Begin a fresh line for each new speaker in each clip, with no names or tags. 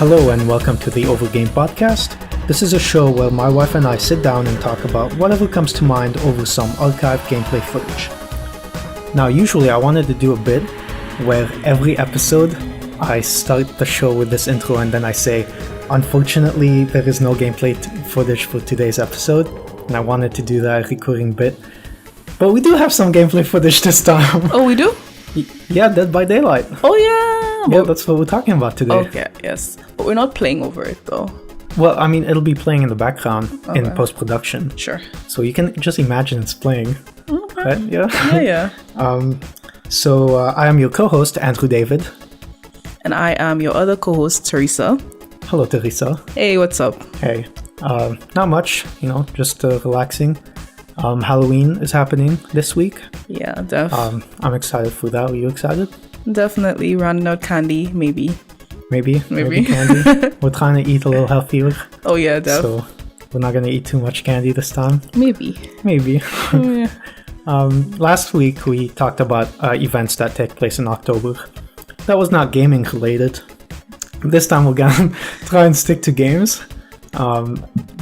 Hello and welcome to the Overgame podcast. This is a show where my wife and I sit down and talk about whatever comes to mind over some archived gameplay footage. Now, usually I wanted to do a bit where every episode I start the show with this intro and then I say, unfortunately, there is no gameplay footage for today's episode, and I wanted to do that recurring bit. But we do have some gameplay footage this time.
Oh, we do?
Yeah, Dead by Daylight.
Oh, yeah.
Yeah, that's what we're talking about today.
Okay, yes. But we're not playing over it, though.
Well, I mean, it'll be playing in the background in post-production.
Sure.
So you can just imagine it's playing.
Okay.
Right? Yeah.
Yeah.
So I am your co-host, Andrew David.
And I am your other co-host, Teresia.
Hello, Teresia.
Hey, what's up?
Hey. Not much, just relaxing. Halloween is happening this week.
Yeah,
I'm excited for that. Are you excited?
Definitely. Running out candy, maybe.
Maybe candy. We're trying to eat a little healthier.
Oh, yeah,
So we're not going to eat too much candy this time.
Maybe.
Yeah. Last week we talked about events that take place in October. That was not gaming related. This time we're going to try and stick to games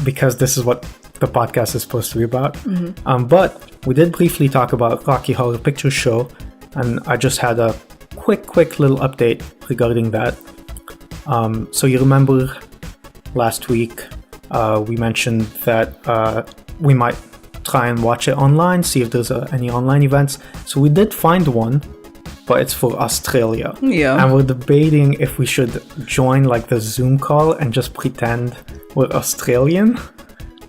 because this is what the podcast is supposed to be about. Mm-hmm. But we did briefly talk about Rocky Horror Picture Show, and I just had a quick little update regarding that. So you remember last week we mentioned that we might try and watch it online, see if there's any online events. So we did find one, but it's for Australia.
Yeah.
And we're debating if we should join like the Zoom call and just pretend we're Australian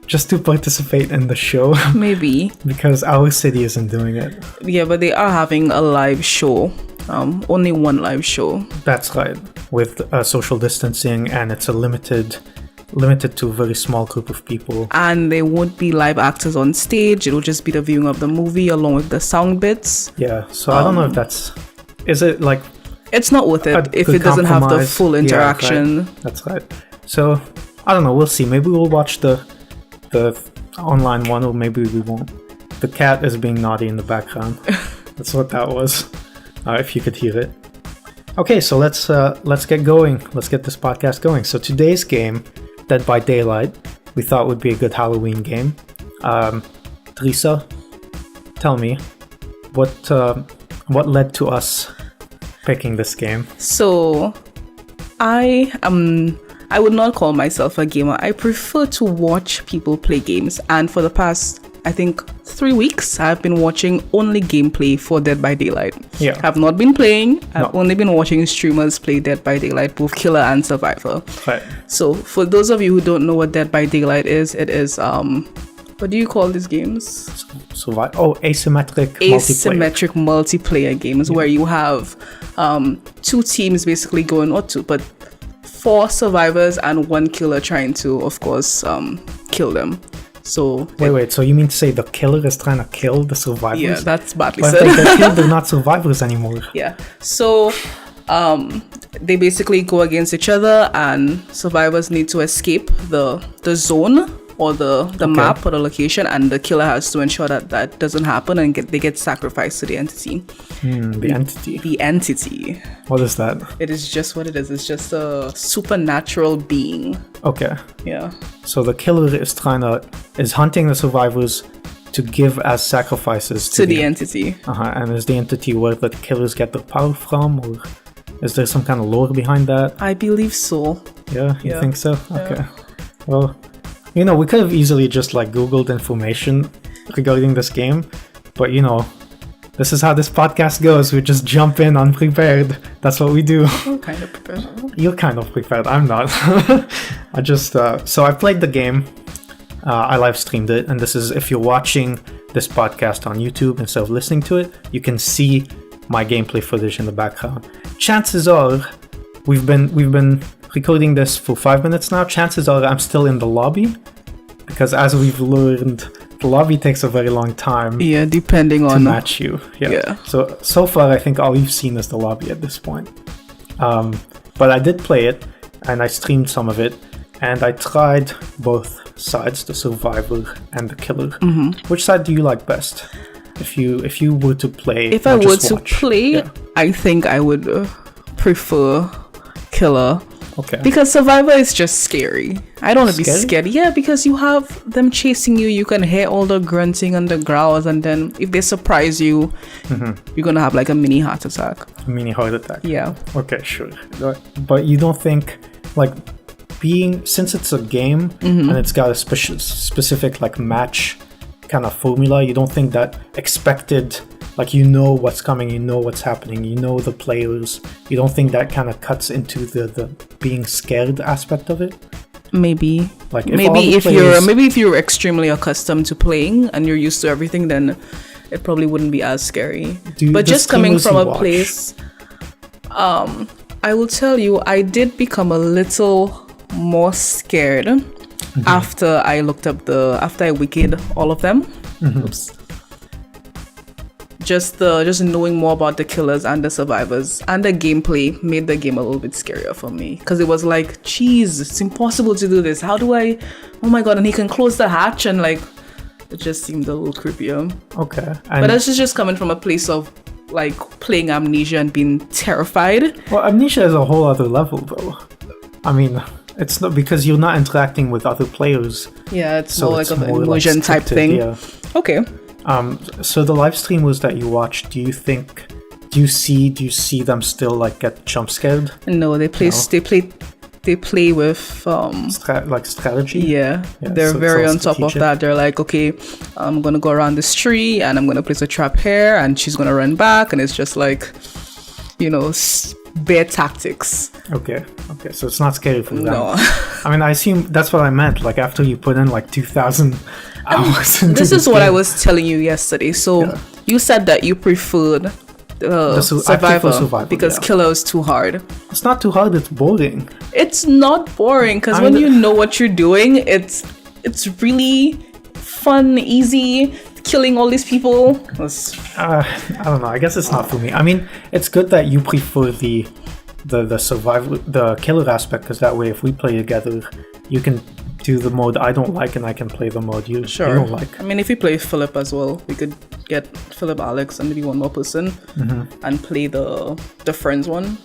just to participate in the show.
Maybe.
Because our city isn't doing it.
Yeah, but they are having a live show. Only one live show. That's
right. With social distancing, and it's limited to a very small group of people.
And there won't be live actors on stage. It'll just be the viewing of the movie along with the sound bits.
Yeah, so I don't know if is it like...
It's not worth it if it doesn't have the full interaction.
Yeah, that's right. So, I don't know, we'll see. Maybe we'll watch the online one, or maybe we won't. The cat is being naughty in the background. That's what that was. If you could hear it. Okay, so let's get going. Let's get this podcast going. So today's game, Dead by Daylight, we thought would be a good Halloween game. Teresa, tell me, what led to us picking this game?
So, I would not call myself a gamer. I prefer to watch people play games, and for the past, I think, 3 weeks, I've been watching only gameplay for Dead by Daylight.
Yeah.
I've not been playing. I've only been watching streamers play Dead by Daylight, both killer and survivor.
Right.
So, for those of you who don't know what Dead by Daylight is, it is, what do you call these games?
Asymmetric
multiplayer games, where you have two teams basically going, or two, but 4 survivors and 1 killer trying to, of course, kill them. So
wait, so you mean to say the killer is trying to kill the survivors?
Yeah, that's badly
said. But if they're killed, they're not survivors anymore.
Yeah. So they basically go against each other, and survivors need to escape the zone or the map or the location, and the killer has to ensure that doesn't happen, and they get sacrificed to the entity.
The entity.
The entity.
What is that?
It is just what it is. It's just a supernatural being.
Okay.
Yeah.
So the killer is hunting the survivors to give as sacrifices
to the entity.
And is the entity where the killers get their power from, or is there some kind of lore behind that?
I believe so.
Yeah, you think so? Okay. Yeah. Well, we could have easily just Googled information regarding this game, but this is how this podcast goes. We just jump in unprepared. That's what we do.
I'm kind of prepared.
You're kind of prepared. I'm not. I just... So I played the game. I live streamed it. And this is... If you're watching this podcast on YouTube instead of listening to it, you can see my gameplay footage in the background. Chances are... We've been recording this for 5 minutes now. Chances are I'm still in the lobby. Because as we've learned... The lobby takes a very long time.
Yeah, depending on...
To match you. Yeah. So far, I think all you've seen is the lobby at this point. But I did play it, and I streamed some of it, and I tried both sides, the survivor and the killer. Mm-hmm. Which side do you like best? If you were to play...
If I were to play, I think I would prefer killer.
Okay.
Because Survivor is just scary. I don't want to be
Scary?
scared. Yeah, because you have them chasing you. You can hear all the grunting and the growls, and then if they surprise you, you're gonna have like a mini heart attack.
A mini heart attack.
Yeah.
Okay, sure. But you don't think, like, since it's a game and it's got a specific like match kind of formula, you don't think that expected, like, you know what's coming, you know what's happening, you know the players, you don't think that kind of cuts into the being scared aspect of it?
Maybe.
Like,
if you're extremely accustomed to playing and you're used to everything, then it probably wouldn't be as scary. But just coming from a place, I will tell you, I did become a little more scared after I looked up after I wikid all of them. Oops. Just knowing more about the killers and the survivors and the gameplay made the game a little bit scarier for me, because it was like, geez, it's impossible to do this. How do I? Oh my god! And he can close the hatch, and like, it just seemed a little creepier.
Okay.
But this is just coming from a place of like playing Amnesia and being terrified.
Well, Amnesia is a whole other level, though. I mean, it's not because you're not interacting with other players.
Yeah, it's
so
more like an
more
immersion
like
type
scripted,
thing.
Yeah.
Okay.
So the live streamers that you watch, do you see them still like get jump scared?
No, they play with
strategy.
Yeah, they're
so
very
it's all
on top of
strategic.
that. They're like, okay, I'm gonna go around this tree and I'm gonna place a trap here, and she's gonna run back, and it's just like, bare tactics.
Okay, so it's not scary for them.
No.
I mean, I assume that's what I meant. Like, after you put in like 2,000 hours into
This is what
game.
I was telling you yesterday. So you said that you preferred
I prefer Survivor,
because
yeah.
Killer is too hard.
It's not too hard. It's boring.
It's not boring, because when you know what you're doing, it's really fun, easy. Killing all these people.
I don't know. I guess it's not for me. I mean, it's good that you prefer the survival, the killer aspect, because that way, if we play together, you can do the mode I don't like, and I can play the mode you don't like.
I mean, if we play Philip as well, we could get Philip, Alex, and maybe one more person, and play the friends one.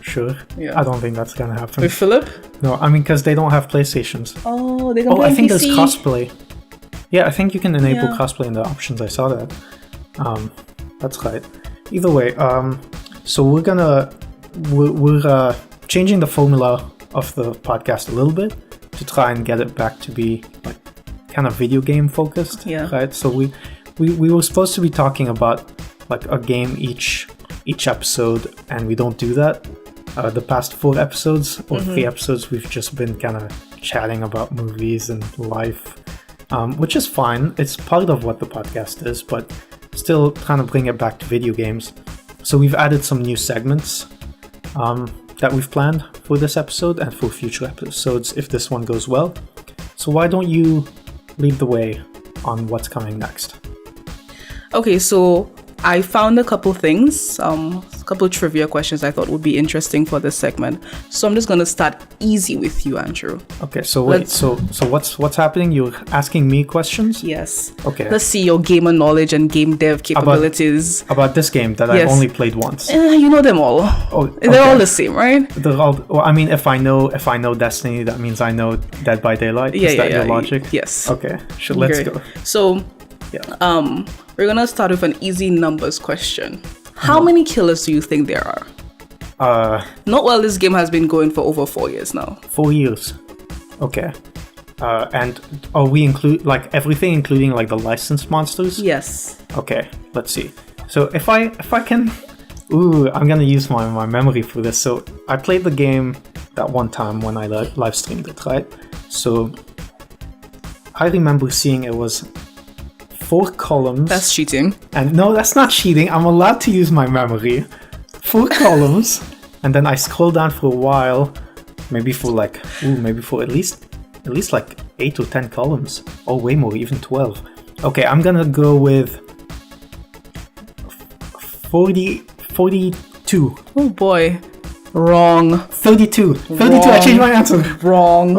Sure.
Yeah.
I don't think that's gonna happen.
With Philip?
No, I mean, because they don't have PlayStations.
Oh, they don't play
I think
PC.
there's crossplay. Yeah, I think you can enable crossplay in the options. I saw that. That's right. Either way, so we're changing the formula of the podcast a little bit to try and get it back to be like kind of video game focused.
Yeah.
Right. So we were supposed to be talking about like a game each episode, and we don't do that. The past 4 episodes or 3 episodes, we've just been kind of chatting about movies and life. Which is fine. It's part of what the podcast is, but still trying to bring it back to video games. So we've added some new segments that we've planned for this episode and for future episodes if this one goes well. So why don't you lead the way on what's coming next?
Okay, so I found a couple things, a couple trivia questions I thought would be interesting for this segment. So I'm just going to start easy with you, Andrew.
Okay, so wait, so what's happening? You're asking me questions?
Yes.
Okay.
Let's see your gamer knowledge and game dev capabilities.
About this game that I've only played once.
You know them all.
Oh,
They're all the same, right?
They're all. Well, I mean, if I know Destiny, that means I know Dead by Daylight. Is that your logic?
Yes.
Okay, sure. Let's
Great.
go.
So, we're gonna start with an easy numbers question. How many killers do you think there are? Not while this game has been going for over 4 years now.
4 years. Okay. And we include like everything, including like the licensed monsters?
Yes.
Okay. Let's see. So if I can, I'm gonna use my memory for this. So I played the game that one time when I live streamed it, right? So I remember seeing it was 4 columns.
That's cheating.
And no, that's not cheating. I'm allowed to use my memory. 4 columns, and then I scroll down for a while, maybe for at least like 8 or 10 columns, or way more, even 12. Okay, I'm gonna go with 42.
Oh boy. Wrong.
32. 32. I
Wrong.
changed my answer.
Wrong.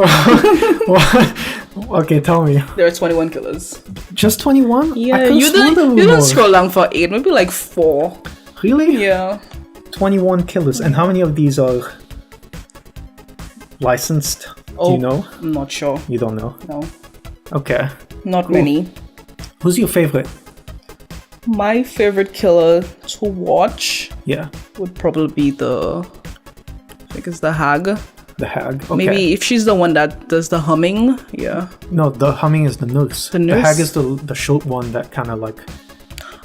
Okay, tell me.
There are 21 killers.
Just 21?
Yeah, you didn't scroll down for 8, maybe like 4.
Really?
Yeah.
21 killers. And how many of these are licensed? Do
Oh,
you know?
I'm not sure.
You don't know?
No,
Okay.
not many.
Who's your favorite?
My favorite killer to watch
Yeah,
would probably be I think it's the hag.
the hag. Okay.
Maybe if she's the one that does the humming. Yeah.
No, the humming is the nurse.
The nurse?
The hag is the short one that kind of like...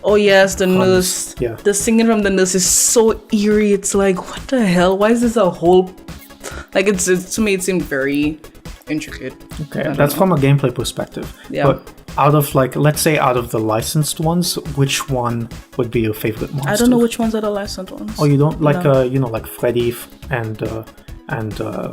Oh yes, the nurse.
Yeah.
The singing from the nurse is so eerie. It's like, what the hell? Why is this a whole? Like it's to me, it seemed very intricate.
Okay, that's from a gameplay perspective.
Yeah.
But out of like, let's say out of the licensed ones, which one would be your favorite monster?
I don't know which ones are the licensed ones.
Oh, you don't like
No.
you know, like Freddy and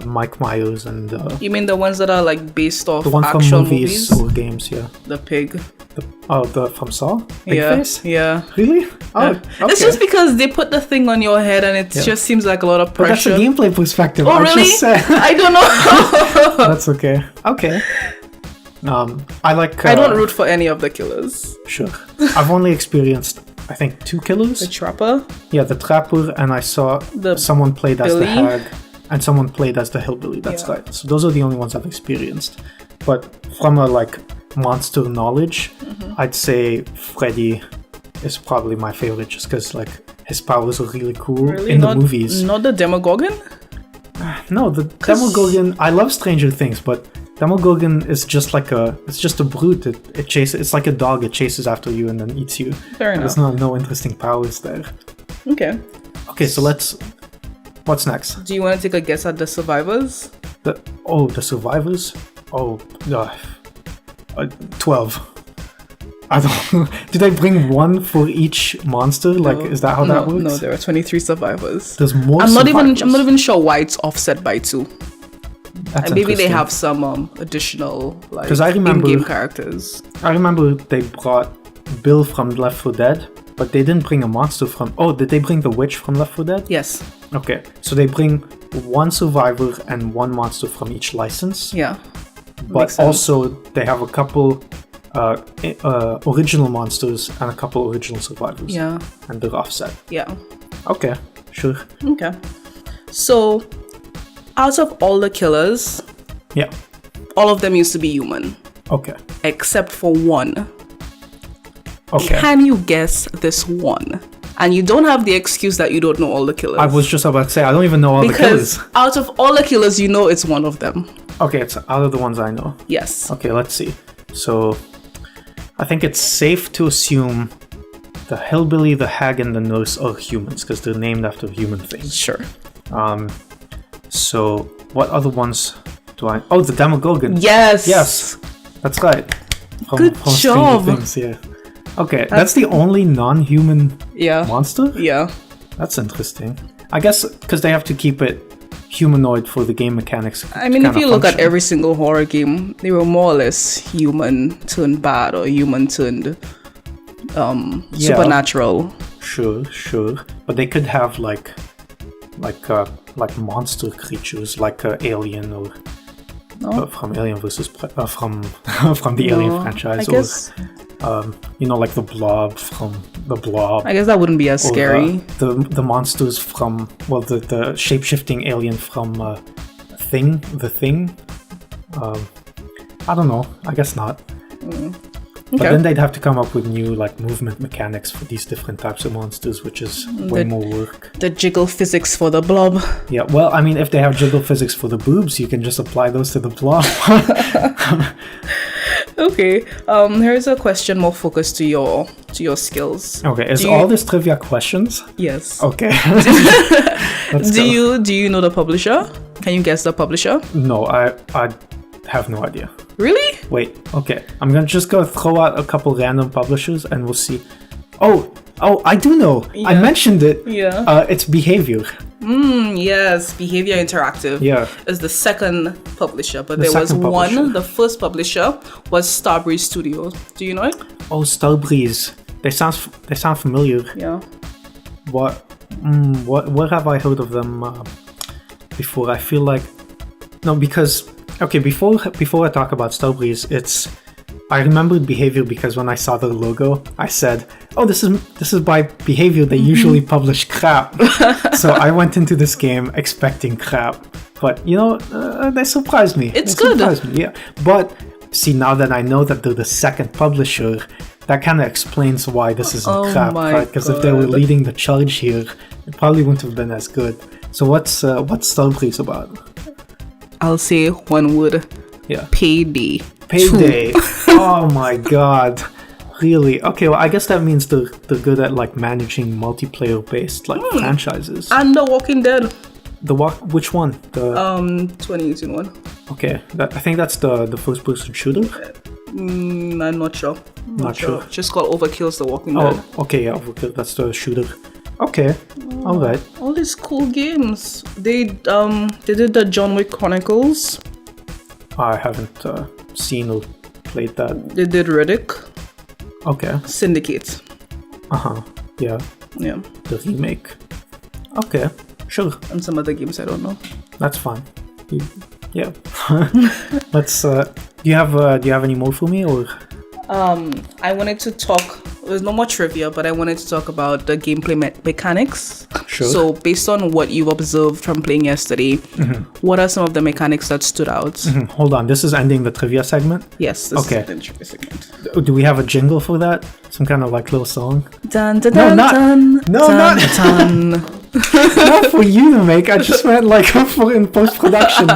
Mike Myers and
You mean the ones that are like based off
the one from
actual
movies or games? Yeah.
The pig.
The from Saw. Big
Yeah.
Face?
Yeah.
Really? Oh,
Yeah.
okay.
It's just because they put the thing on your head and it just seems like a lot of
But that's
pressure.
a gameplay perspective.
Oh
I
really?
just said.
I don't know.
That's okay. Okay. I like.
I don't root for any of the killers.
Sure. I've only experienced, I think, 2
The
killers.
trapper.
Yeah, the trapper, and I saw
The
someone played as the
Billy?
hag, and someone played as the hillbilly. That's
Yeah.
right. So those are the only ones I've experienced. But from a like monster knowledge,
Mm-hmm.
I'd say Freddy is probably my favorite, just because like his powers are really cool
Really?
in
Not,
the movies.
Not the Demogorgon?
No, the Demogorgon. I love Stranger Things, but Demogorgon is just like it's just a brute. It chases. It's like a dog. It chases after you and then eats you.
Fair enough.
There's no interesting powers there.
Okay.
Okay, so what's next?
Do you want to take a guess at the survivors?
The survivors. 12. I don't know. Did I bring one for each monster? Like,
No.
is that how that works?
No, there are 23 survivors.
There's more.
I'm not
survivors.
even sure why it's offset by 2.
That's
And maybe they
interesting.
have some additional like
'Cause I remember-
in-game characters.
I remember they brought Bill from Left 4 Dead, but they didn't bring a monster from. Oh, did they bring the witch from Left 4 Dead?
Yes.
Okay, so they bring one survivor and one monster from each license,
Yeah.
but
Makes sense.
also they have a couple original monsters and a couple original survivors.
Yeah.
And they're offset.
Yeah.
Okay, sure.
Okay. So, out of all the killers,
Yeah.
all of them used to be human,
Okay.
except for one.
Okay.
Can you guess this one? And you don't have the excuse that you don't know all the killers.
I was just about to say I don't even know all the
because
killers.
out of all the killers, you know it's one of them.
Okay, it's out of the ones I know.
Yes.
Okay, let's see. So, I think it's safe to assume the hillbilly, the hag, and the nurse are humans because they're named after human things.
Sure.
So, what other ones do I? Oh, the Demogorgon.
Yes.
Yes, that's right.
Good
Stranger
job.
Things, yeah. Okay, that's the only non-human
Yeah.
monster.
Yeah.
That's interesting. I guess because they have to keep it humanoid for the game mechanics.
I mean, if
kinda
you look at
function.
every single horror game, they were more or less human turned bad or human turned supernatural.
Sure, but they could have like monster creatures, like Alien or from Alien versus from the Alien franchise,
I guess,
or like the Blob from the Blob.
I guess that wouldn't be as
or,
scary.
the monsters from the shape-shifting alien from The Thing. I don't know. I guess not. But
Okay.
then they'd have to come up with new like movement mechanics for these different types of monsters, which is way more work.
The jiggle physics for the blob.
Yeah, well, I mean, if they have jiggle physics for the boobs, you can just apply those to the Blob.
Okay. Here's a question more focused to your skills.
Okay, is
Do you-
all this trivia questions?
Yes.
Okay. Let's go.
Do you know the publisher? Can you guess the publisher?
No, I have no idea.
Really?
Wait, okay. I'm gonna just go throw out a couple random publishers and we'll see. Oh, I do know. I
Yeah.
mentioned it.
Yeah.
It's Behavior.
Yes, Behavior Interactive
Yeah.
is the second publisher, but
The
there was
second publisher.
one. The first publisher was Starbreeze Studios. Do you know it?
Oh, Starbreeze. They sound familiar.
Yeah.
What have I heard of them before? I feel like no, because okay. Before I talk about Starbreeze, I remembered Behavior because when I saw their logo, I said, "Oh, this is by Behavior. They usually publish crap." So I went into this game expecting crap, But, they surprised me.
It's
They
good.
surprised me, yeah. But, see, now that I know that they're the second publisher, that kind of explains why this isn't crap, right? Because if they were leading the charge here, it probably wouldn't have been as good. So what's Starbreeze about?
I'll say one word.
Yeah.
Payday.
Payday. Oh my god. Really? Okay, well, I guess that means they're good at like managing multiplayer-based like franchises.
And The Walking Dead.
Which one? The
2018 one.
Okay, I think that's the first-person shooter.
I'm not sure.
Not sure.
Just called Overkill's The Walking Dead.
Oh, okay, yeah, that's the shooter. Okay, all right.
All these cool games. They did the John Wick Chronicles.
I haven't seen or played that.
They did Riddick.
Okay.
Syndicate.
Yeah.
Yeah.
The remake. Okay, sure.
And some other games I don't know.
That's fine. Yeah. Let's. Do you have any more for me or?
I wanted to talk. There's no more trivia, but I wanted to talk about the gameplay mechanics.
Sure.
So, based on what you've observed from playing yesterday, what are some of the mechanics that stood out?
Hold on, this is ending the trivia segment?
Yes, this
Okay.
is the trivia segment.
Do we have a jingle for that? Some kind of like little song?
Dun, dun,
No,
dun,
not-
dun,
no,
dun,
not-
dun.
Not for you to make, I just meant like for in post-production.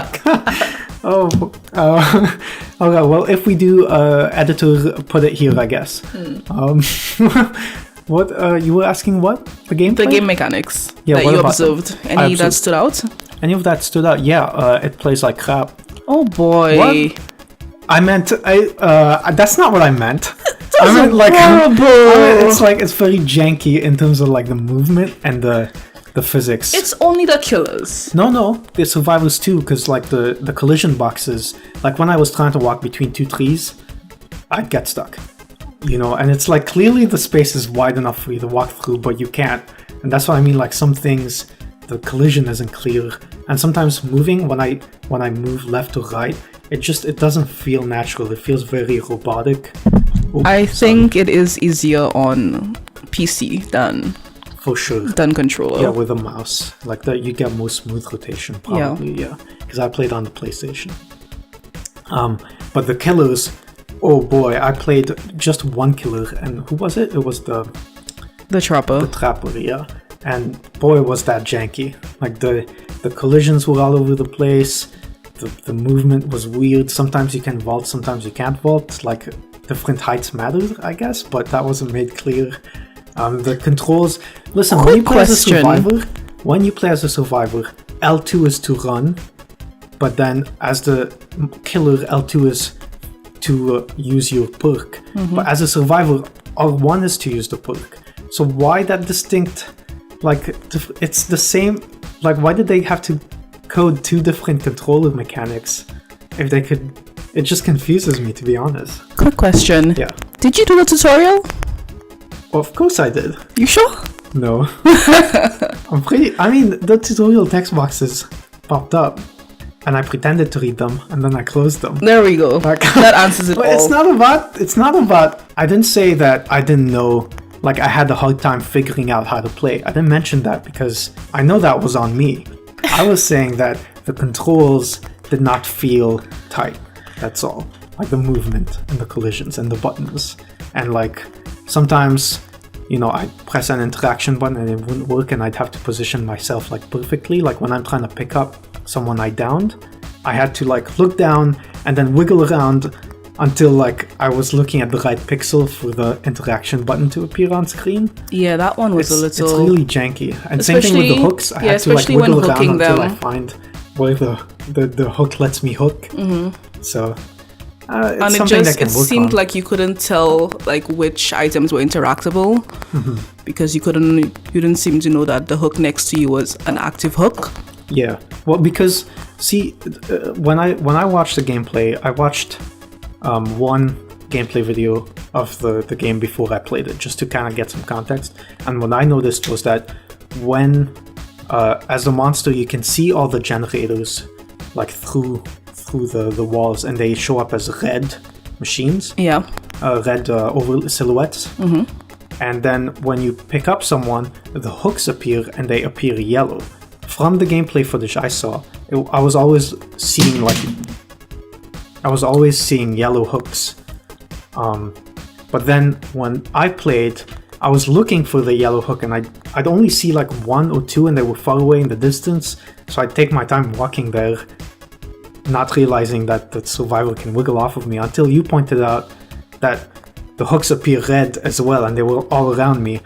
Okay, well, if we do, editor, put it here, I guess. What, you were asking what? The gameplay?
The game mechanics
Yeah,
that
what
you
about them?
observed. Any that
observed-
stood out?
Any of that stood out? Yeah, it plays like crap.
Oh boy.
What? I meant, that's not what I meant. I meant like,
horrible.
it's very janky in terms of like the movement and the physics.
It's only the killers.
No, the survivors too, because like the collision boxes, like when I was trying to walk between two trees, I'd get stuck. And it's like clearly the space is wide enough for you to walk through, but you can't. And that's what I mean, like some things, the collision isn't clear. And sometimes moving, when I move left or right, it doesn't feel natural. It feels very robotic.
I think it is easier on PC
for sure.
than controller.
Yeah, with a mouse. Like that, you get more smooth rotation, probably, yeah. Because I played on the PlayStation. But the killers, oh boy, I played just one killer, and who was it? It was the
Trapper.
Trapper, yeah. And boy, was that janky. Like the collisions were all over the place. The movement was weird. Sometimes you can vault, sometimes you can't vault. Like different heights matter, I guess, but that wasn't made clear. The controls. Listen, when you play as a survivor, L2 is to run, but then as the killer, L2 is to use your perk. But as a survivor, R1 is to use the perk. So why that distinct? Like it's the same. Like why did they have to code two different controller mechanics? If they could, it just confuses me, to be honest.
Quick question.
Yeah.
Did you do the tutorial?
Well, of course I did.
You sure?
No. I mean, the tutorial text boxes popped up, and I pretended to read them, and then I closed them.
There we go. That answers it all.
It's not about, I didn't say that I didn't know, like I had a hard time figuring out how to play. I didn't mention that because I know that was on me. I was saying that the controls did not feel tight. That's all. Like the movement and the collisions and the buttons. And like sometimes, I'd press an interaction button and it wouldn't work, and I'd have to position myself like perfectly. Like when I'm trying to pick up someone I downed, I had to like look down and then wiggle around until like I was looking at the right pixel for the interaction button to appear on screen.
Yeah, that one was a little...
It's really janky. And same thing with the hooks. I had to like wiggle around until I find where the hook lets me hook. So it's something that can work on.
It seemed like you couldn't tell like which items were interactable because you didn't seem to know that the hook next to you was an active hook.
Yeah, well, because see, when I watched the gameplay, I watched one gameplay video of the game before I played it, just to kind of get some context. And what I noticed was that when as the monster, you can see all the generators like through the walls, and they show up as red machines.
Yeah.
Red over silhouettes. And then when you pick up someone, the hooks appear and they appear yellow. from the gameplay footage I saw, I was always seeing yellow hooks. But then when I played, I was looking for the yellow hook, and I'd only see like one or two, and they were far away in the distance. So I'd take my time walking there, not realizing that the survivor can wiggle off of me, until you pointed out that the hooks appear red as well, and they were all around me.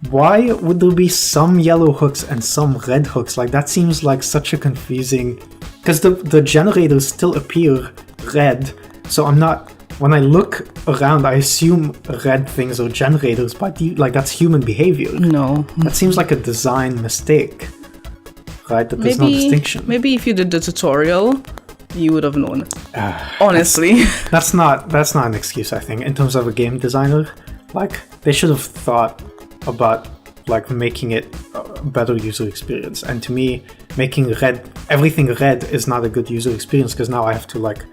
Why would there be some yellow hooks and some red hooks? Like, that seems like such a confusing... Because the generators still appear red, so I'm not... When I look around, I assume red things are generators, but that's human behavior.
No.
That seems like a design mistake, right? That there's no distinction.
Maybe if you did the tutorial, you would have known. Honestly.
That's not an excuse, I think. In terms of a game designer, like, they should have thought about like making it a better user experience. And to me, making everything red is not a good user experience, because now I have to like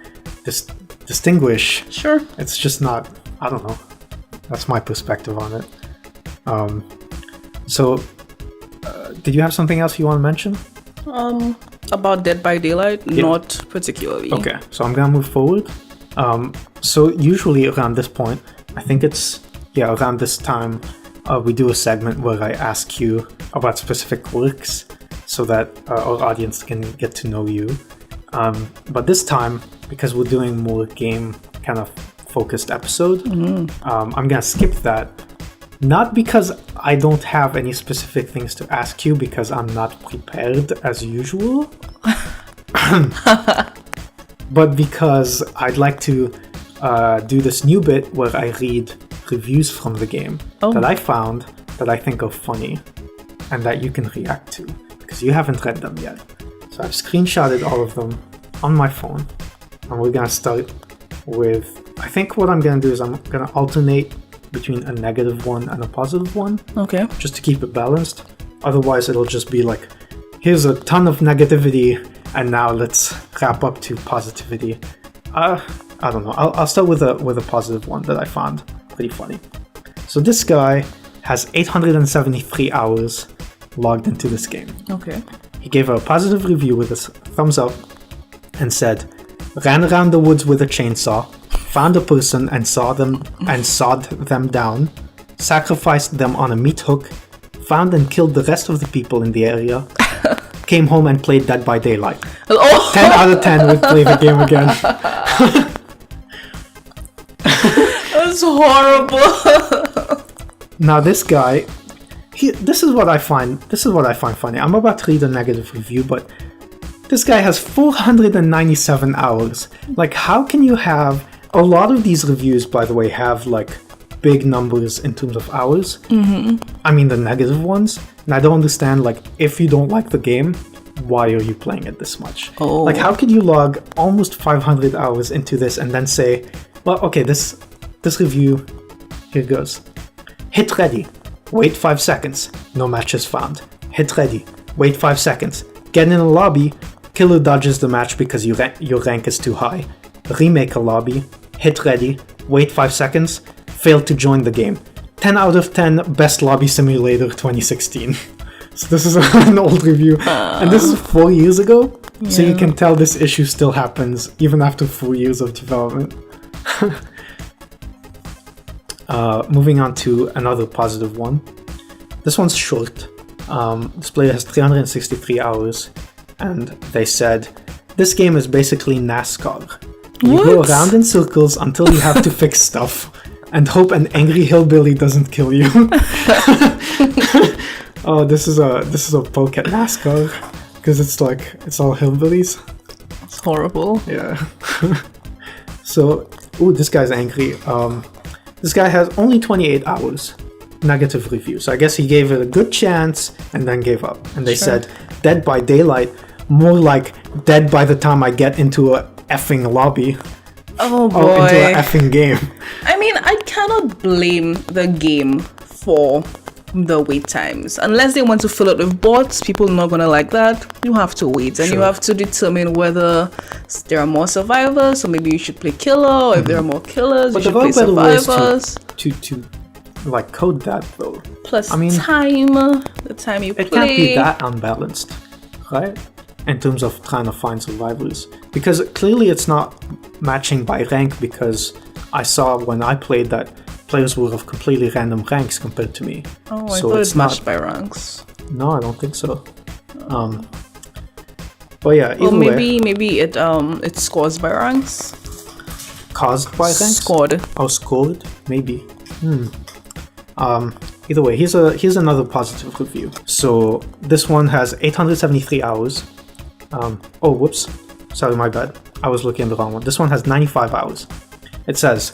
distinguish.
Sure.
It's just not, I don't know. That's my perspective on it. So did you have something else you want to mention?
About Dead by Daylight? Yeah. Not particularly.
Okay, so I'm gonna move forward. So usually around this point, I think it's around this time, we do a segment where I ask you about specific works so that our audience can get to know you. But this time, because we're doing more game kind of focused episode, I'm gonna skip that. Not because I don't have any specific things to ask you, because I'm not prepared as usual, but because I'd like to do this new bit where I read reviews from the game that I found that I think are funny and that you can react to, because you haven't read them yet. So I've screenshotted all of them on my phone, and we're gonna start with, I think what I'm gonna do is I'm gonna alternate between a negative one and a positive one. Okay. Just to keep it balanced. Otherwise it'll just be like, here's a ton of negativity and now let's wrap up to positivity. I don't know. I'll start with a positive one that I found pretty funny. So this guy has 873 hours logged into this game. Okay. He gave a positive review with a thumbs up and said, ran around the woods with a chainsaw, found a person and sawed them down, sacrificed them on a meat hook, found and killed the rest of the people in the area, came home and played Dead by Daylight. 10 out of 10 would play the game again.
That's horrible.
Now this guy, this is what I find funny. I'm about to read a negative review, but this guy has 497 hours. Like, how can you have... A lot of these reviews, by the way, have like big numbers in terms of hours. I mean the negative ones. And I don't understand, like, if you don't like the game, why are you playing it this much? Like, how could you log almost 500 hours into this and then say, well, okay, this review, here goes. Hit ready. Wait 5 seconds. No matches found. Hit ready. Wait 5 seconds. Get in a lobby. Killer dodges the match because your rank is too high. Remake a lobby. Hit ready. Wait 5 seconds. Failed to join the game. 10 out of 10 Best Lobby Simulator 2016. So this is an old review. And this is 4 years ago. Yeah. So you can tell this issue still happens even after 4 years of development. Moving on to another positive one. This one's short. This player has 363 hours. And they said, this game is basically NASCAR. You go around in circles until you have to fix stuff and hope an angry hillbilly doesn't kill you. Oh, this is a poke at NASCAR, because it's all hillbillies.
It's horrible.
Yeah. So, this guy's angry. This guy has only 28 hours negative review. So I guess he gave it a good chance and then gave up. And they said, Dead by Daylight, more like dead by the time I get into a effing lobby.
Oh boy.
Into an effing game.
I mean, I cannot blame the game for the wait times. Unless they want to fill it with bots, people are not going to like that. You have to wait, and you have to determine whether there are more survivors, so maybe you should play killer, or if there are more killers, you should play survivors.
To like code that though.
Plus, I mean, the time you play.
It can't be that unbalanced, right? In terms of trying to find survivors. Because clearly it's not matching by rank, because I saw when I played that players were of completely random ranks compared to me.
Oh, I thought it's matched by ranks.
No, I don't think so. But yeah, either
maybe it scores by ranks.
Caused by ranks?
Scored.
Oh, scored? Maybe. Either way, here's another positive review. So this one has 873 hours. Oh, whoops. Sorry, my bad. I was looking at the wrong one. This one has 95 hours. It says,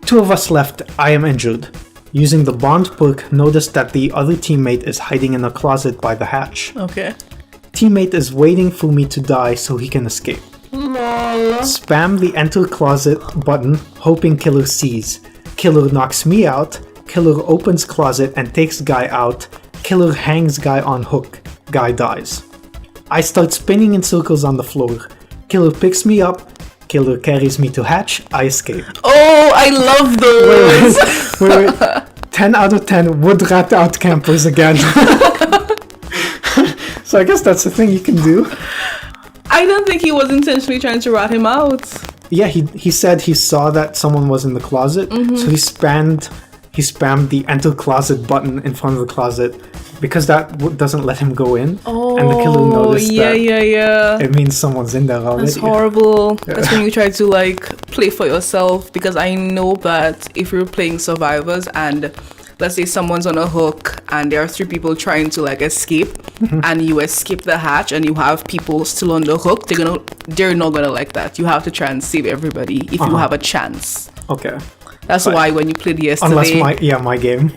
2 of us left, I am injured. Using the bond perk, noticed that the other teammate is hiding in a closet by the hatch.
Okay.
Teammate is waiting for me to die so he can escape.
Lol.
Spam the enter closet button, hoping killer sees. Killer knocks me out. Killer opens closet and takes guy out. Killer hangs guy on hook. Guy dies. I start spinning in circles on the floor. Killer picks me up. Killer carries me to hatch. I escape.
Oh, I love those.
Wait. 10 out of 10 would rat out campers again. So I guess that's the thing you can do.
I don't think he was intentionally trying to rat him out.
Yeah, he said he saw that someone was in the closet, so he spammed the enter closet button in front of the closet because that doesn't let him go in.
Oh,
and the killer noticed that.
Yeah.
It means someone's in there already.
That's horrible. Yeah. That's when you try to like play for yourself, because I know that if you're playing survivors and let's say someone's on a hook and there are 3 people trying to like escape, and you escape the hatch and you have people still on the hook, they're not gonna like that. You have to try and save everybody if you have a chance.
Okay.
That's why when you played yesterday,
unless my game,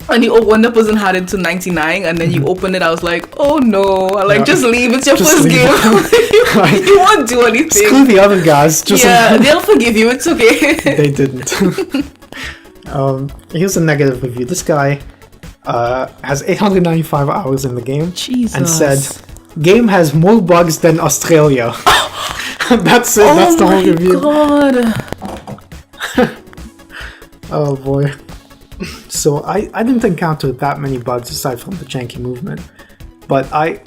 and when the person had it to 99 and then you open it, I was like, oh no, just leave. It's your first game. You won't do anything.
Screw the other guys.
They'll forgive you. It's okay.
They didn't. Here's a negative review. This guy has 895 hours in the game.
Jesus.
And said, game has more bugs than Australia. That's it. That's the whole review.
Oh my god.
Oh boy. So I didn't encounter that many bugs aside from the janky movement, but I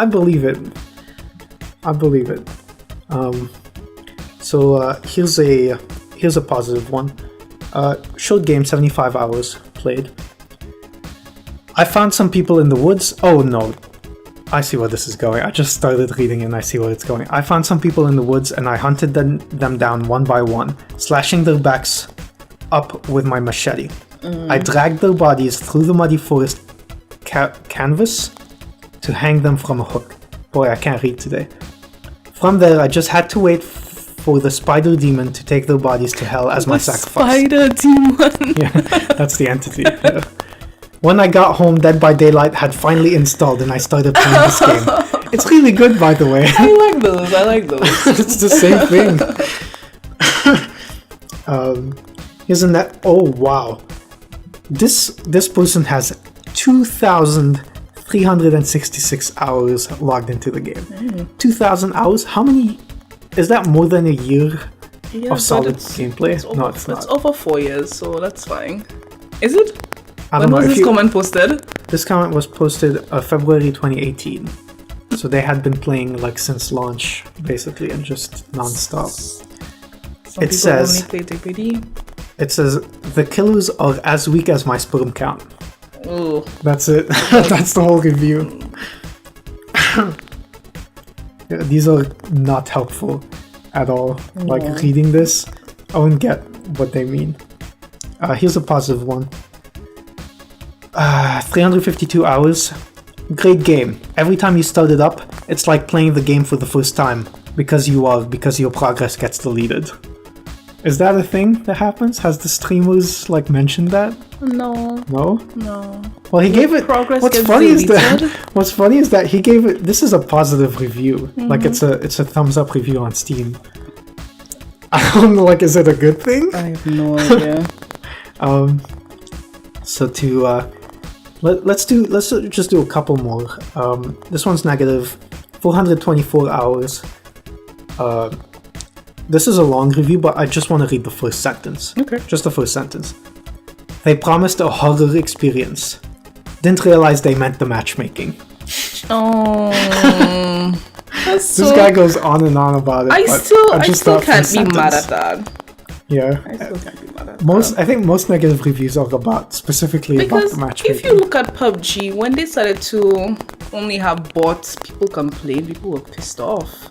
believe it. I believe it. So here's a positive one. Short game, 75 hours played. I found some people in the woods. Oh no, I see where this is going. I just started reading and I see where it's going. I found some people in the woods and I hunted them down one by one, slashing their backs up with my machete. I dragged their bodies through the muddy forest canvas to hang them from a hook. Boy, I can't read today. From there, I just had to wait for the spider demon to take their bodies to hell as my sacrifice.
Spider demon.
Yeah, that's the entity. Yeah. When I got home, Dead by Daylight had finally installed and I started playing this game. It's really good, by the way.
I like those.
It's the same thing. Here's a net. Oh wow, this person has 2,366 hours logged into the game. 2,000 hours. How many? Is that more than a year of solid gameplay? It's not.
It's over 4 years, so that's fine. Is it?
I don't know.
When was this comment posted?
This comment was posted February 2018. So they had been playing like since launch, basically, and just non-stop. It says, it says, the killers are as weak as my sperm count.
Ooh.
That's it. That's the whole review. Yeah, these are not helpful at all. Like reading this, I wouldn't get what they mean. Here's a positive one. 352 hours. Great game. Every time you start it up, it's like playing the game for the first time because your progress gets deleted. Is that a thing that happens? Has the streamers mentioned that?
No.
No?
No.
Well, he gave it. What's funny is that he gave it. This is a positive review. Mm-hmm. It's a thumbs up review on Steam. I don't know. Is it a good thing?
I have no idea.
So to let's just do a couple more. This one's negative 424 hours. This is a long review, but I just want to read the first sentence.
Okay.
Just the first sentence. They promised a horror experience. Didn't realize they meant the matchmaking.
Oh. That's
This guy goes on and on about it.
I
but
still
thought
can't
from
be mad
sentence-
at that.
Yeah.
I still can't be mad at that.
I think most negative reviews are about specifically about
Because
the matchmaking.
if you look at PUBG, when they started to only have bots, people complained, people were pissed off.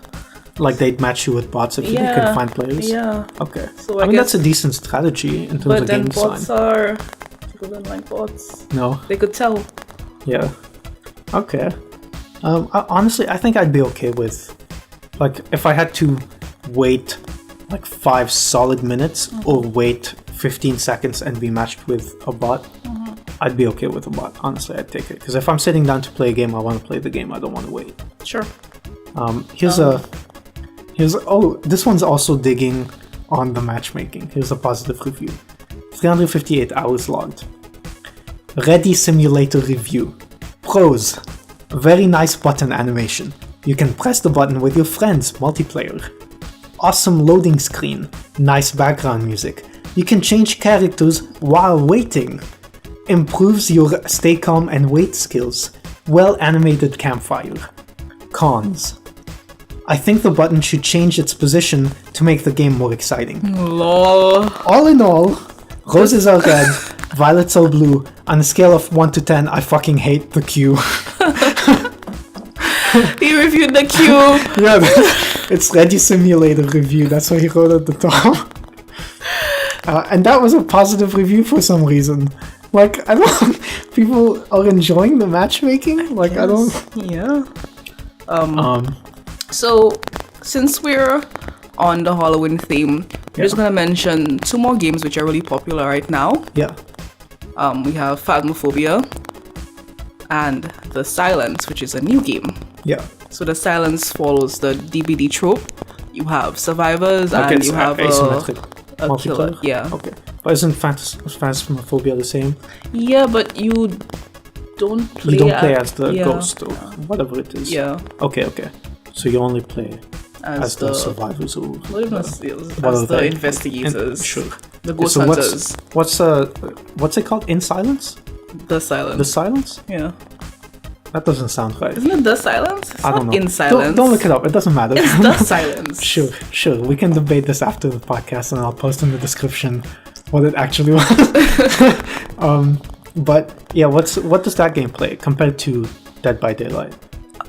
Like they'd match you with bots if you
Yeah,
can find players.
Yeah.
Okay.
So
I mean
guess,
that's a decent strategy in terms
but
of
then
game
bots
design.
are people don't like bots.
No.
They could tell.
Yeah. Okay. Honestly, I think I'd be okay with, like, if I had to wait like 5 solid minutes or wait 15 seconds and be matched with a bot, I'd be okay with a bot. Honestly, I'd take it. Because if I'm sitting down to play a game, I want to play the game. I don't want to wait.
Sure.
This one's also digging on the matchmaking. Here's a positive review. 358 hours logged. Ready Simulator review. Pros. Very nice button animation. You can press the button with your friends, multiplayer. Awesome loading screen. Nice background music. You can change characters while waiting. Improves your stay calm and wait skills. Well animated campfire. Cons. I think the button should change its position to make the game more exciting.
Lol.
All in all, roses are red, violets are blue. On a scale of 1 to 10, I fucking hate the queue.
He reviewed the queue.
Yeah, it's Ready Simulator review. That's what he wrote at the top. And that was a positive review for some reason. Like, I don't... People are enjoying the matchmaking? Like, I don't...
Yeah. So, since we're on the Halloween theme, I'm just gonna mention 2 more games which are really popular right now.
Yeah.
We have Phasmophobia and The Silence, which is a new game.
Yeah.
So The Silence follows the DBD trope. You have survivors and you have
asymmetric
a killer.
multiplayer?
Yeah.
Okay. But isn't Phasmophobia the same?
Yeah, but you don't play.
You don't play as the
yeah.
ghost or whatever it is.
Yeah.
Okay. So you only play
As
the survivors or...
Not even as
what are
the
they?
investigators.
Sure.
The ghost
So
hunters.
what's it called? In Silence?
The Silence.
The Silence?
Yeah.
That doesn't sound right.
Isn't it The Silence? It's
I don't
not
know.
In Silence.
Don't look it up. It doesn't matter.
It's The Silence.
Sure. We can debate this after the podcast, and I'll post in the description what it actually was. But yeah, what does that game play compared to Dead by Daylight?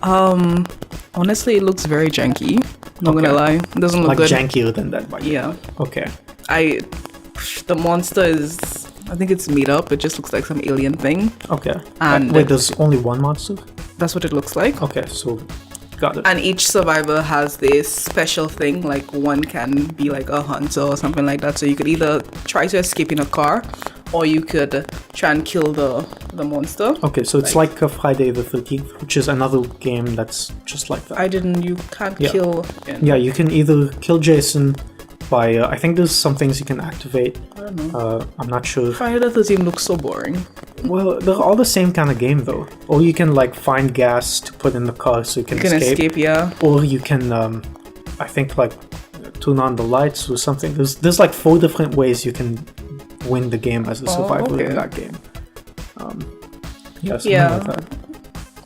Honestly, it looks very janky. Not gonna lie, it doesn't look
Like
good.
jankier than Dead by Daylight.
Yeah.
Okay.
The monster is, I think it's made up. It just looks like some alien thing.
Okay.
And
wait, there's only one monster?
that's what it looks like.
Okay, so got it.
And each survivor has this special thing. Like one can be like a hunter or something like that. So you could either try to escape in a car, or you could try and kill the monster.
Okay, so it's like Friday the 13th, which is another game that's just like that.
You can't
Yeah.
kill.
Yeah, you can either kill Jason by, I think there's some things you can activate.
I don't know.
I'm not sure.
Friday the 13th looks so boring.
Well, they're all the same kind of game though. Or you can like find gas to put in the car so you can escape.
Yeah.
Or you can, I think like turn on the lights or something. There's like 4 different ways you can win the game as a survivor in that game. Something like that.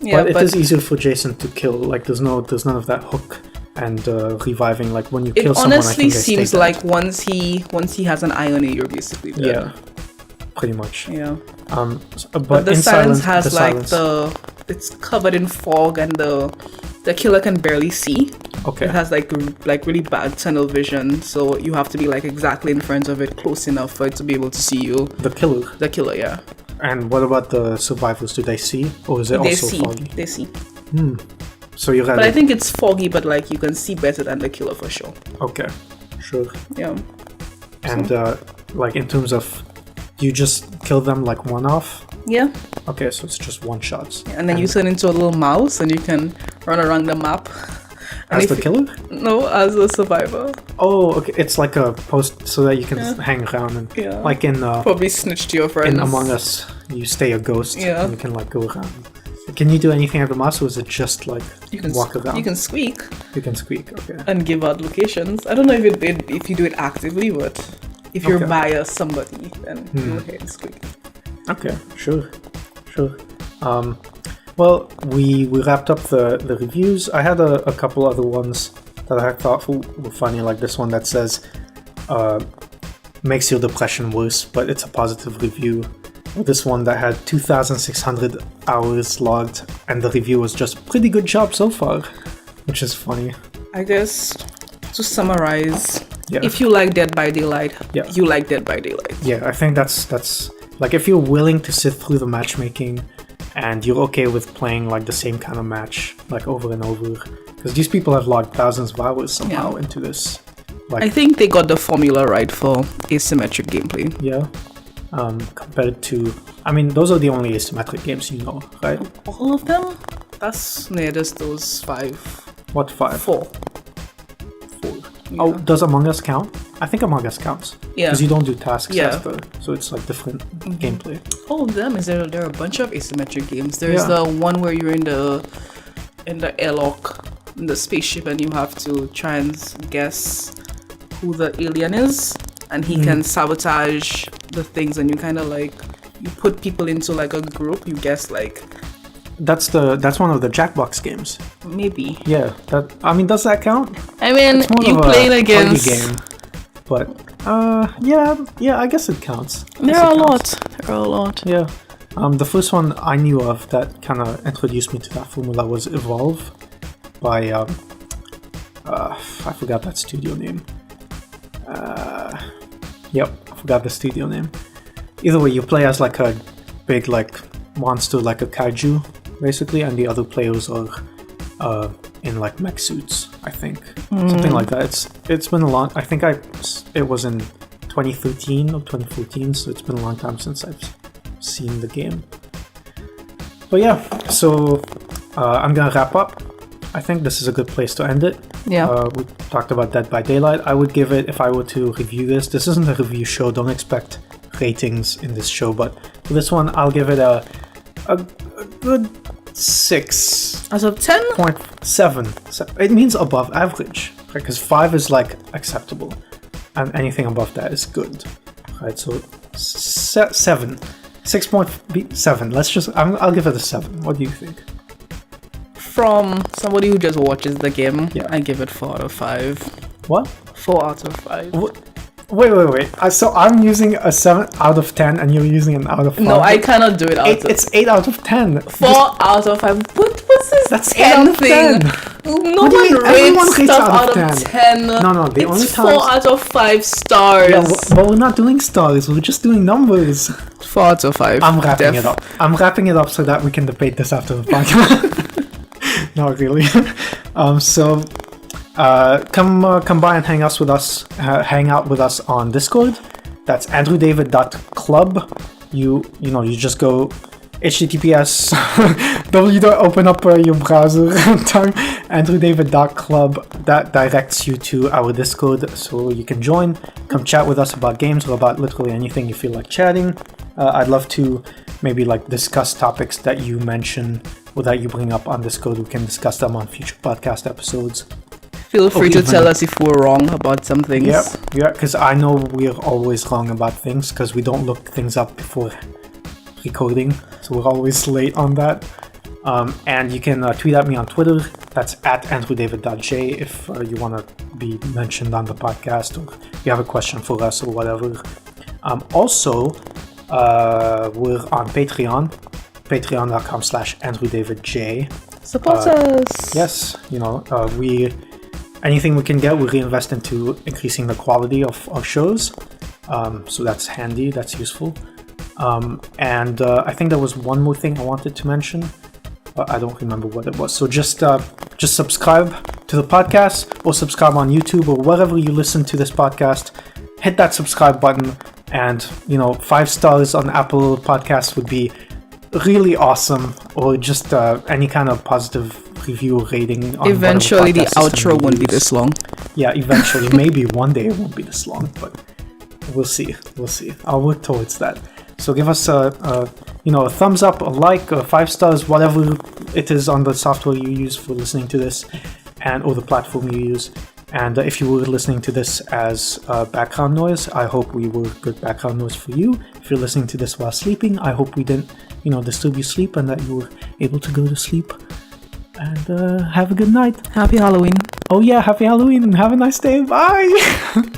Yeah,
but it is easier for Jason to kill. Like there's none of that hook and reviving. Like when you kill someone,
honestly
I think they
seems
stay
like once he has an eye on you, you're basically dead.
dead. Yeah, pretty much.
Yeah.
But
the
in
Silence has
the
like
Silence,
it's covered in fog and the killer can barely see.
Okay.
It has like really bad tunnel vision, so you have to be like exactly in front of it, close enough for it to be able to see you.
The killer.
The killer, yeah.
And what about the survivors? Do they see, or is it also foggy?
They see.
So you had.
But I think it's foggy, but like you can see better than the killer for sure.
Okay, sure.
Yeah.
And like in terms of, you just kill them like one off.
Yeah.
Okay, so it's just one shots.
And then you turn into a little mouse and you can run around the map.
As the killer?
No, as a survivor.
Oh, okay. It's like a post so that you can hang around and like in
probably snitch to your friends.
in Among Us, you stay a ghost
Yeah.
and you can like go around. Can you do anything at the mouse, or is it just like
You can
walk around?
You can squeak
You can squeak. Okay.
and give out locations. I don't know if you do it actively, but if you're
Okay.
by somebody, then you go ahead and squeak.
Okay. Sure. Well, we wrapped up the reviews. I had a couple other ones that I thought were funny, like this one that says, makes your depression worse, but it's a positive review. This one that had 2,600 hours logged, and the review was just pretty good job so far, which is funny.
I guess to summarize,
Yeah.
if you like Dead by Daylight,
Yeah.
you like Dead by Daylight.
Yeah, I think that's like if you're willing to sit through the matchmaking and you're okay with playing like the same kind of match like over and over, because these people have logged thousands of hours somehow into this. Like
I think they got the formula right for asymmetric gameplay.
yeah, compared to, I mean, those are the only asymmetric games you know, right?
All of them? That's just those 5.
What 5?
4.
4.
Yeah.
Oh, does Among Us count? I think Among Us counts.
Yeah.
Because you don't do tasks
Yeah.
as so it's like different gameplay.
All of them. There are a bunch of asymmetric games. There's
Yeah.
the one where you're in the airlock, in the spaceship, and you have to try and guess who the alien is, and he can sabotage the things, and you kind of like, you put people into like a group, you guess like
That's one of the Jackbox games.
maybe.
Yeah, does that count?
I mean,
It's more
you
of a
playing
party
against.
game, but yeah, I guess it counts.
There are a lot. There are a lot.
Yeah, the first one I knew of that kind of introduced me to that formula was Evolve by I forgot that studio name. Yep, I forgot the studio name. Either way, you play as like a big like monster, like a kaiju, basically, and the other players are in like mech suits, I think, something like that. It's been a long. I think it was in 2013 or 2014, so it's been a long time since I've seen the game. But yeah, so I'm gonna wrap up. I think this is a good place to end it.
Yeah.
We talked about Dead by Daylight. I would give it, if I were to review this isn't a review show, don't expect ratings in this show, but for this one, I'll give it a good 6.
Out of 10?
0.7. It means above average, because 5 is like acceptable, and anything above that is good. Right, so 7. 6.7. Let's just, I'll give it a 7. What do you think?
From somebody who just watches the game,
Yeah.
I give it 4 out of 5.
What?
4 out of 5.
Wait. So I'm using a 7 out of 10 and you're using an out of 5?
No, I cannot do it out of
It's 8 out of 10.
4 out of 5. What's this
That's
10
8 out of
thing?
10.
No
What do you
one
mean? Everyone
rates
rates
stuff
out of
out of 10.
No, the only
it's
times...
4 out of 5 stars.
Yeah, but we're not doing stars, we're just doing numbers.
4 out of 5.
I'm wrapping it up. I'm wrapping it up so that we can debate this after the podcast. Not really. So come by and hang out with us on Discord. That's andrewdavid.club. You just go https open up your browser time andrewdavid.club. That directs you to our Discord, so you can join, come chat with us about games or about literally anything you feel like chatting. I'd love to maybe like discuss topics that you mention or that you bring up on Discord. We can discuss them on future podcast episodes.
Feel free to tell us if we're wrong about some things.
Yeah, because I know we're always wrong about things because we don't look things up before recording, so we're always late on that. And you can tweet at me on Twitter. That's at andrewdavid.j if you want to be mentioned on the podcast or you have a question for us or whatever. Also, we're on Patreon, patreon.com/andrewdavidj.
Support us.
Yes, anything we can get, we reinvest into increasing the quality of our shows. So that's handy, that's useful. And I think there was one more thing I wanted to mention. I don't remember what it was. So just subscribe to the podcast or subscribe on YouTube or wherever you listen to this podcast. Hit that subscribe button, and 5 stars on Apple Podcasts would be really awesome, or just any kind of positive review or rating. On
eventually the
podcast system
outro won't be this long.
Yeah, eventually. Maybe one day it won't be this long, but we'll see. I'll work towards that. So give us a thumbs up, a like, 5 stars, whatever it is on the software you use for listening to this, or the platform you use. And if you were listening to this as background noise, I hope we were good background noise for you. If you're listening to this while sleeping, I hope we didn't, disturb your sleep and that you were able to go to sleep. And have a good night.
Happy Halloween.
Oh yeah, happy Halloween and have a nice day. Bye!